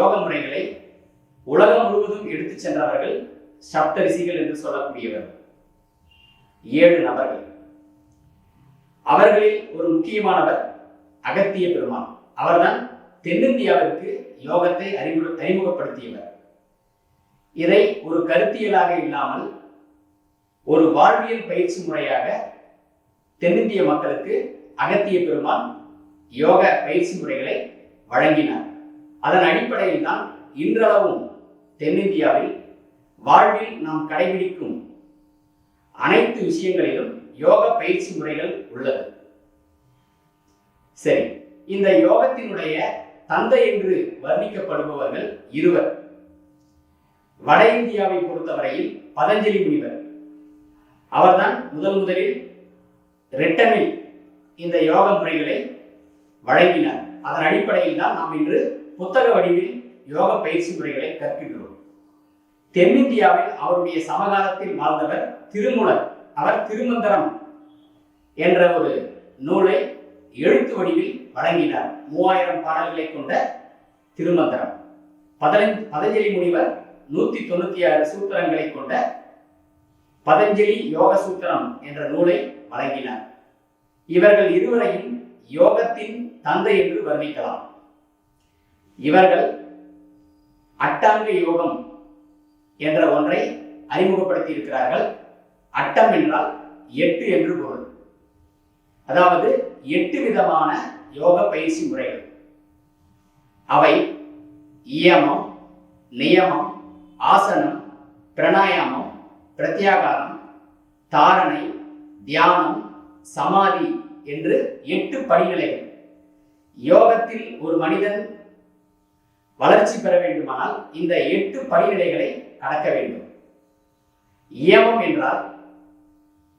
யோக முறைகளை உலகம் முழுவதும் எடுத்துச் சென்றவர்கள் சப்தரிஷிகள் என்று சொல்லக்கூடியவர் 7 நபர்கள். அவர்களில் ஒரு முக்கியமானவர் அகத்திய பெருமான். அவர்தான் தென்னிந்தியாவிற்கு யோகத்தை அறிமுகப்படுத்தியவர். இதை ஒரு கருத்தியலாக இல்லாமல் ஒரு வாழ்வியல் பயிற்சி முறையாக தென்னிந்திய மக்களுக்கு அகத்திய பெருமான் யோக பயிற்சி முறைகளை வழங்கினார். அதன் அடிப்படையில் தான் இன்றளவும் தென்னிந்தியாவில் வாழ்வில் நாம் கடைபிடிக்கும் அனைத்து விஷயங்களிலும் யோக பயிற்சி முறைகள் உள்ளது. சரி, இந்த யோகத்தினுடைய தந்தை என்று வர்ணிக்கப்படுபவர்கள் 2. வட இந்தியாவை பொறுத்தவரையில் பதஞ்சலி முனிவர். அவர்தான் முதலில் ரிட்டனில் இந்த யோக முறைகளை வழங்கினார். அதன் அடிப்படையில் தான் நாம் இன்று புத்தக வடிவில் யோக பயிற்சி முறைகளை கற்கின்றோம். தென்னிந்தியாவில் அவருடைய சமகாலத்தில் வாழ்ந்தவர் திருமூலர். அவர் திருமந்திரம் என்ற ஒரு நூலை எழுத்து வடிவில் வழங்கினார். 3000 பாடல்களை கொண்ட திருமந்திரம். பதஞ்சலி முனிவர் 196 சூத்திரங்களை கொண்ட பதஞ்சலி யோக சூத்திரம் என்ற நூலை வழங்கினார். இவர்கள் இருவரையும் யோகத்தின் தந்தை என்று வர்ணிக்கலாம். இவர்கள் அட்டாங்க யோகம் என்ற ஒன்றை அறிமுகப்படுத்தி இருக்கிறார்கள். அட்டம் என்றால் 8 என்று பொருள். அதாவது 8 விதமான யோக பயிற்சி முறைகள். அவை இயமம், நியமம், ஆசனம், பிராணாயாமம், பிரத்யாகாரம், தாரணை, தியானம், சமாதி என்று 8 படிநிலைகள். யோகத்தில் ஒரு மனிதன் வளர்ச்சி பெற வேண்டுமானால் இந்த 8 படிநிலைகளை கடக்க வேண்டும். இயமம் என்றால்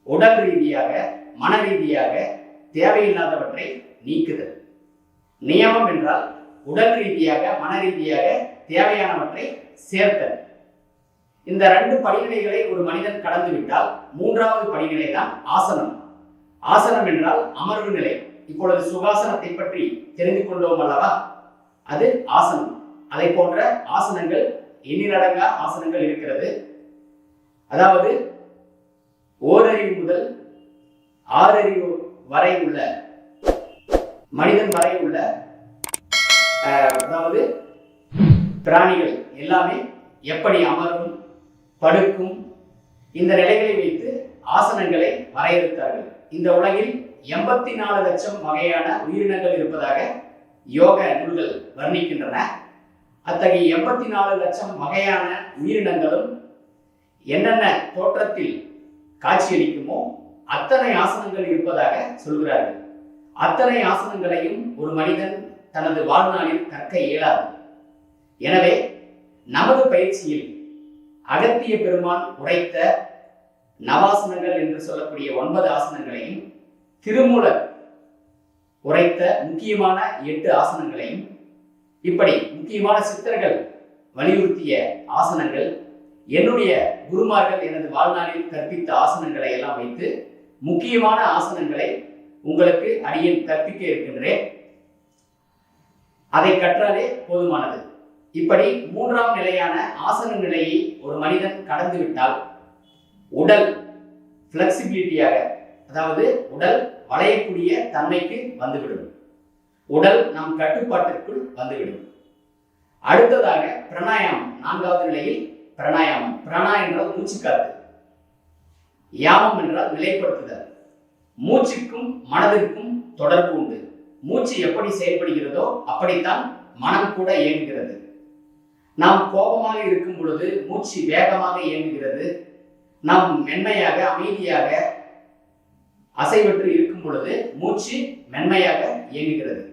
உடல் ரீதியாக மன ரீதியாக தேவையில்லாதவற்றை நீக்குதல். நியமம் என்றால் உடல் ரீதியாக மன ரீதியாக தேவையானவற்றை சேர்த்தல். இந்த 2 படிநிலைகளை ஒரு மனிதன் கடந்து விட்டால் 3வது படிநிலை தான் ஆசனம். ஆசனம் என்றால் அமர்வு நிலை. இப்பொழுது சுகாசனத்தை பற்றி தெரிந்து கொண்டோம் அல்லவா? அது ஆசனம். அதை போன்ற ஆசனங்கள் எண்ணிலடங்கா ஆசனங்கள் இருக்கிறது. அதாவது ஓரறிவு முதல் 6 அறிவு வரை உள்ள மனிதன் வரை உள்ள அதாவது பிராணிகள் எல்லாமே எப்படி அமரும், படுக்கும், இந்த நிலைகளை வைத்து ஆசனங்களை வரையறுத்தார்கள். இந்த உலகில் 84 லட்சம் வகையான உயிரினங்கள் இருப்பதாக யோக நூல்கள் வர்ணிக்கின்றன. அத்தகைய 84 லட்சம் வகையான உயிரினங்களும் என்னென்ன தோற்றத்தில் காட்சியளிக்குமோ அத்தனை ஆசனங்கள் இருப்பதாக சொல்கிறார்கள். அத்தனை ஆசனங்களையும் ஒரு மனிதன் தனது வாழ்நாளில் கற்க இயலாது. எனவே நமது பயிற்சியில் அகத்திய பெருமான் உரைத்த நவாசனங்கள் என்று சொல்லக்கூடிய 9 ஆசனங்களையும், திருமூலர் உரைத்த முக்கியமான 8 ஆசனங்களையும், இப்படி முக்கியமான சித்தர்கள் வலியுறுத்திய ஆசனங்கள், என்னுடைய குருமார்கள் எனது வாழ்நாளில் கற்பித்த ஆசனங்களை எல்லாம் வைத்து முக்கியமான ஆசனங்களை உங்களுக்கு அடியேன் கற்பிக்க இருக்கின்றேன். அதை கற்றாலே போதுமானது. இப்படி 3ஆம் நிலையான ஆசன நிலையை ஒரு மனிதன் கடந்து விட்டால் உடல் பிளெக்சிபிலிட்டியாக, அதாவது உடல் வளையக்கூடிய தன்மைக்கு வந்துவிடும். உடல் நம் கட்டுப்பாட்டிற்குள் வந்துவிடும். அடுத்ததாக பிராணாயாமம். 4வது நிலையில் பிராணாயாமம். பிராணா என்றால் மூச்சு காத்து, யாமம் என்றால் நிலைப்படுத்துதல். மூச்சுக்கும் மனதிற்கும் தொடர்பு உண்டு. மூச்சு எப்படி செயல்படுகிறதோ அப்படித்தான் மனம் கூட இயங்குகிறது. நாம் கோபமாக இருக்கும் பொழுது மூச்சு வேகமாக இயங்குகிறது. நாம் மென்மையாக அமைதியாக அசைவற்று இருக்கும் பொழுது மூச்சு மென்மையாக இயங்குகிறது.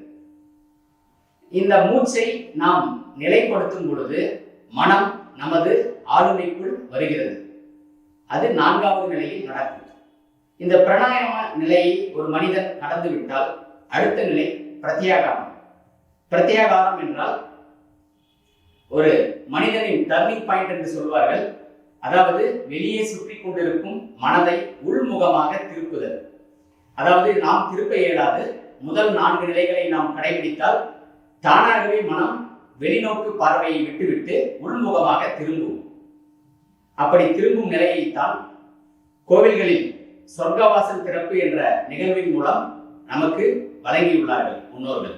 இந்த மூச்சை நாம் நிலைப்படுத்தும் பொழுது மனம் நமது ஆளுமைக்குள் வருகிறது. அது 4வது நிலையில் நடக்கும். இந்த பிராணாயாம நிலையை ஒரு மனிதன் கடந்து விட்டால் அடுத்த நிலை பிரத்யாகாரம். பிரத்யாகாரம் என்றால் ஒரு மனிதனின் டர்னிங் பாயிண்ட் என்று சொல்வார்கள். அதாவது வெளியே சுற்றி கொண்டிருக்கும் மனதை உள்முகமாக திருப்புதல். அதாவது நாம் திருப்ப இயலாது. முதல் 4 நிலைகளை நாம் கடைபிடித்தால் தானாகவே மனம் வெளிநோக்கு பார்வையை விட்டுவிட்டு உள்முகமாக திரும்பும். அப்படி திரும்பும் நிலையைத்தான் கோவில்களில் சொர்க்கவாசல் திறப்பு என்ற நிகழ்வின் மூலம் நமக்கு வழங்கியுள்ளார்கள் முன்னோர்கள்.